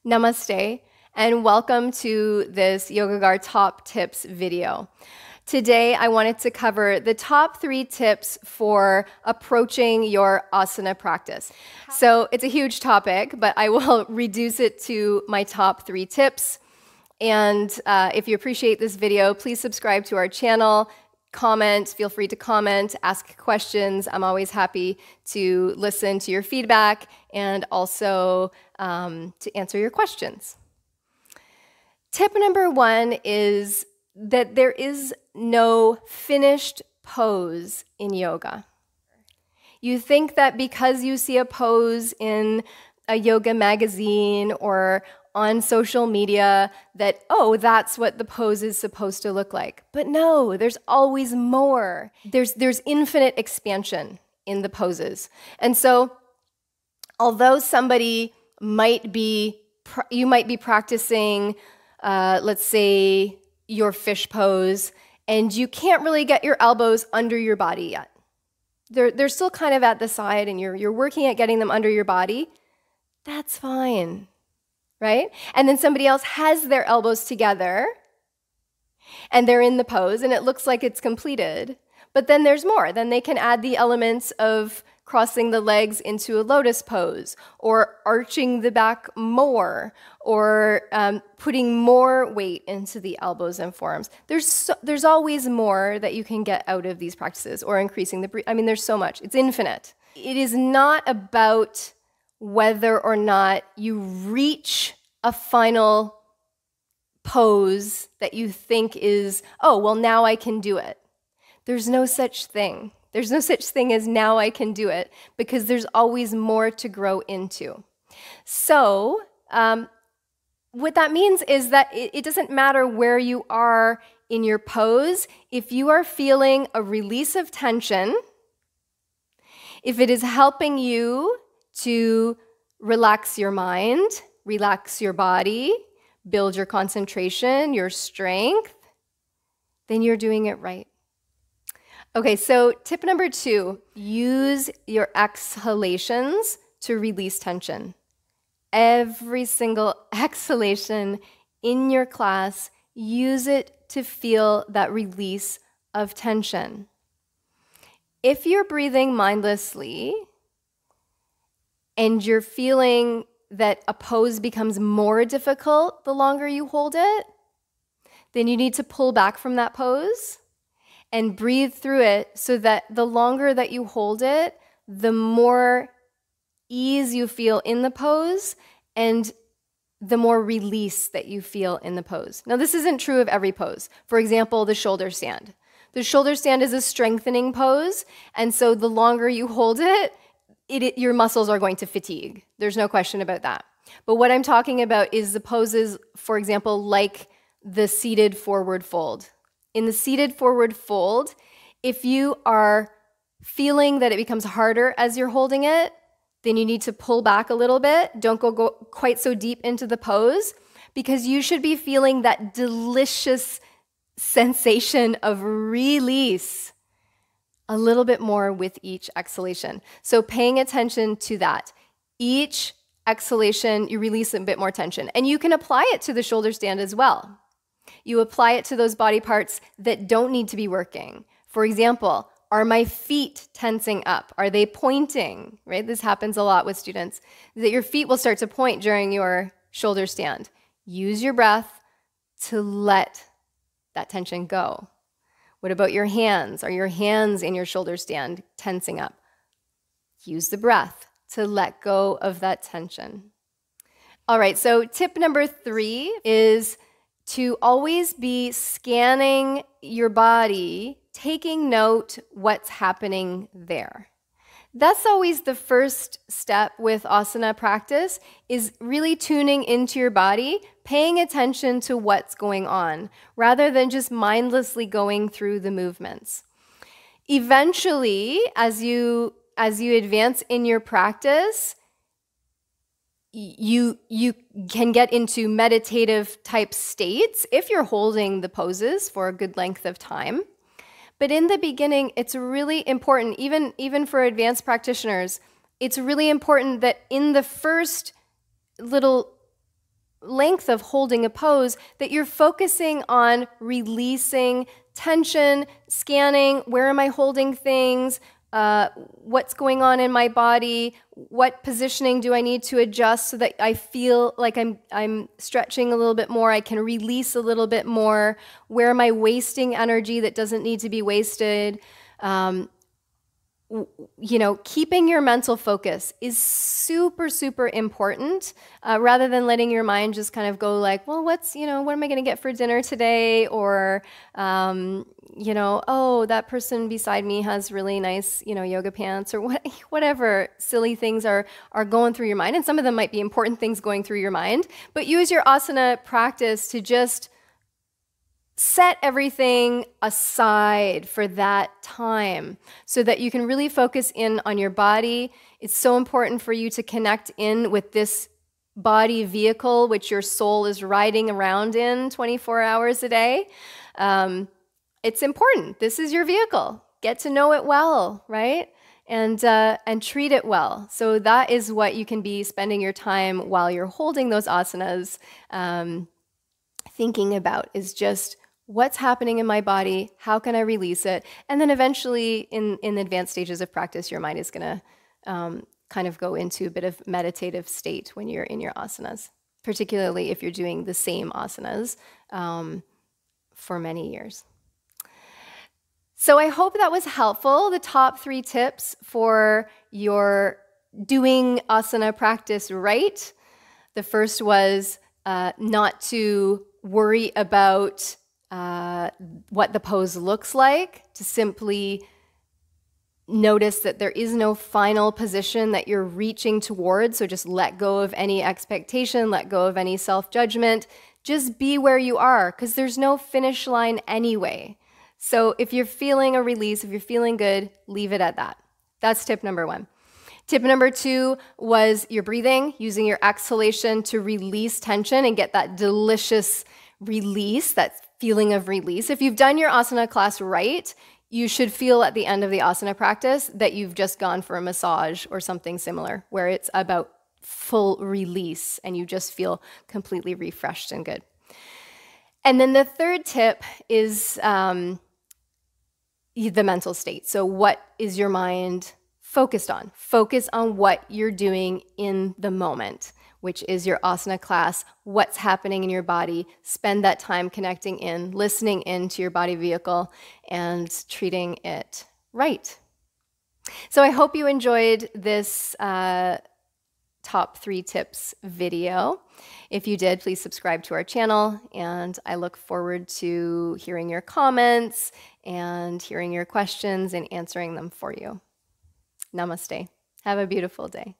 Namaste, and welcome to this YogaGar Top Tips video. Today, I wanted to cover the top 3 tips for approaching your asana practice. So it's a huge topic, but I will reduce it to my top 3 tips. And if you appreciate this video, please subscribe to our channel, comment, feel free to comment, ask questions. I'm always happy to listen to your feedback and also to answer your questions. Tip number 1 is that there is no finished pose in yoga. You think that because you see a pose in a yoga magazine or on social media that, oh, that's what the pose is supposed to look like. But no, there's always more. There's infinite expansion in the poses. And so although somebody might be, you might be practicing, let's say, your fish pose, and you can't really get your elbows under your body yet. They're still kind of at the side, and you're working at getting them under your body. That's fine, right? And then somebody else has their elbows together, and they're in the pose, and it looks like it's completed. But then there's more. Then they can add the elements of crossing the legs into a lotus pose, or arching the back more, or putting more weight into the elbows and forearms. There's always more that you can get out of these practices, or increasing the breathing. I mean, there's so much. It's infinite. It is not about whether or not you reach a final pose that you think is, oh, well, now I can do it. There's no such thing. There's no such thing as now I can do it, because there's always more to grow into. So what that means is that it doesn't matter where you are in your pose. If you are feeling a release of tension, if it is helping you to relax your mind, relax your body, build your concentration, your strength, then you're doing it right. Okay, so tip number 2, use your exhalations to release tension. Every single exhalation in your class, use it to feel that release of tension. If you're breathing mindlessly and you're feeling that a pose becomes more difficult the longer you hold it, then you need to pull back from that pose and breathe through it, so that the longer that you hold it, the more ease you feel in the pose and the more release that you feel in the pose. Now, this isn't true of every pose. For example, the shoulder stand. The shoulder stand is a strengthening pose, and so the longer you hold it, your muscles are going to fatigue. There's no question about that. But what I'm talking about is the poses, for example, like the seated forward fold. In the seated forward fold, if you are feeling that it becomes harder as you're holding it, then you need to pull back a little bit. Don't go quite so deep into the pose, because you should be feeling that delicious sensation of release a little bit more with each exhalation. So paying attention to that. Each exhalation, you release a bit more tension. And you can apply it to the shoulder stand as well. You apply it to those body parts that don't need to be working. For example, are my feet tensing up? Are they pointing? Right? This happens a lot with students, that your feet will start to point during your shoulder stand. Use your breath to let that tension go. What about your hands? Are your hands in your shoulder stand tensing up? Use the breath to let go of that tension. All right, so tip number 3 is to always be scanning your body, taking note what's happening there. That's always the first step with asana practice, is really tuning into your body, paying attention to what's going on, rather than just mindlessly going through the movements. Eventually, as you advance in your practice, you can get into meditative type states if you're holding the poses for a good length of time. But in the beginning, it's really important, even for advanced practitioners, it's really important that in the first little length of holding a pose that you're focusing on releasing tension, scanning, where am I holding things, what's going on in my body, what positioning do I need to adjust so that I feel like I'm stretching a little bit more, I can release a little bit more, where am I wasting energy that doesn't need to be wasted. You know, keeping your mental focus is super, super important, rather than letting your mind just kind of go like, well, what am I going to get for dinner today? Or, you know, oh, that person beside me has really nice, yoga pants, or whatever silly things are going through your mind. And some of them might be important things going through your mind, but use your asana practice to just set everything aside for that time so that you can really focus in on your body. It's so important for you to connect in with this body vehicle, which your soul is riding around in 24 hours a day. It's important. This is your vehicle. Get to know it well, right? And treat it well. So that is what you can be spending your time while you're holding those asanas thinking about, is just what's happening in my body, how can I release it? And then eventually in the advanced stages of practice, your mind is going to kind of go into a bit of meditative state when you're in your asanas, particularly if you're doing the same asanas for many years. So I hope that was helpful. The top 3 tips for your doing asana practice right. The first was not to worry about what the pose looks like, to simply notice that there is no final position that you're reaching towards. So just let go of any expectation, let go of any self-judgment. Just be where you are, because there's no finish line anyway. So if you're feeling a release, if you're feeling good, leave it at that. That's tip number 1. Tip number 2 was your breathing, using your exhalation to release tension and get that delicious release, that feeling of release. If you've done your asana class right, you should feel at the end of the asana practice that you've just gone for a massage or something similar, where it's about full release and you just feel completely refreshed and good. And then the third tip is the mental state. So what is your mind focused on? Focus on what you're doing in the moment, which is your asana class, what's happening in your body. Spend that time connecting in, listening into your body vehicle, and treating it right. So I hope you enjoyed this top 3 tips video. If you did, please subscribe to our channel, and I look forward to hearing your comments and hearing your questions and answering them for you. Namaste. Have a beautiful day.